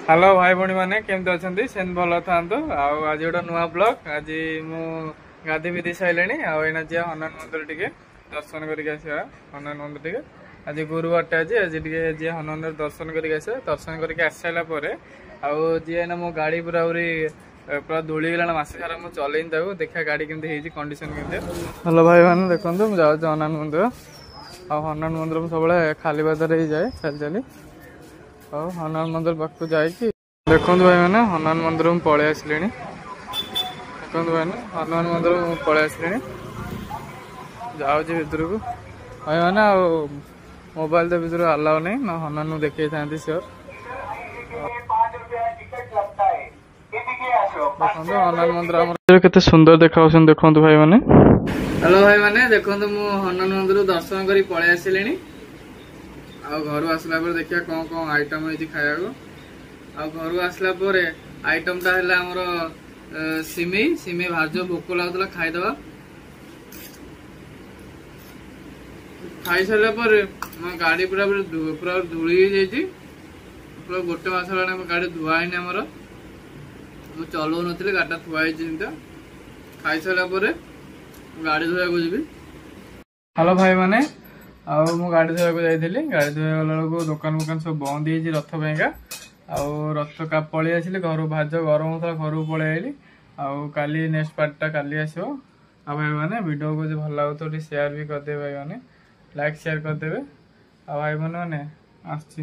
Hello भाई भौणी मैंने केमती अच्छा सेन भल था आज गोटे नुआ ब्लॉग आज मु गाधी विधि सारे आईना जी हनुमान मंदिर टे दर्शन करके हनुमान मंदिर टे आज गुरुवार टे आज आज जी हनुमान मंदिर दर्शन करके दर्शन करके आस सारापर जी ना मो गाड़ी पूरा पूरा धूली गला मस सारा मुझे चलनी देखा गाड़ी केमती कंडीशन केमती। हेलो भाई मैंने देखो मुझे हनुमान मंदिर हनुमान मंदिर सब खाली बाजार ही जाए चली चली हनुमान मंदिर पाक जाकि देखो भाई मैंने हनुमान मंदिर में पलि आसले देखो भाई हनुमान मंदिर में पलि आसले जाऊँगी भितर को भाई मैंने मोबाइल तो भितर अलाउ नहीं ना हनुमान को देखी था सियोर देखो हनुमान मंदिर केते सुंदर देखा देखो भाई मैंने। हेलो भाई मैंने देखो मु हनुमान मंदिर दर्शन कर पलि आसले घर आसला देखिए कौन कौन आइटम है खाया घर आसला आइटम टा है आमर सिमेई सिमेई भाज भोक लगुला खाईदबा खाई सारा गाड़ी पूरा पूरा धूली पूरा गोटे मस गाड़ी धुआ है आमर मुझे चलो नी गाड़ी थुआई खाई सारा गाड़ी धोया को जी। हेलो भाई मैंने मु गाड़ी धोया जाइली गाड़ी धोया गला बेलू दुकान फुकान सब बंद हो रथ पाइंका रथ का पलि आसिली घर भाज गरम होता घर को पलि आइली काली नेक्स्ट पार्टा काली आसो भाई मैंने वीडियो को जो भल लगे शेयर भी करदे भाई मैंने लाइक शेयर करदे भाई मैंने आस।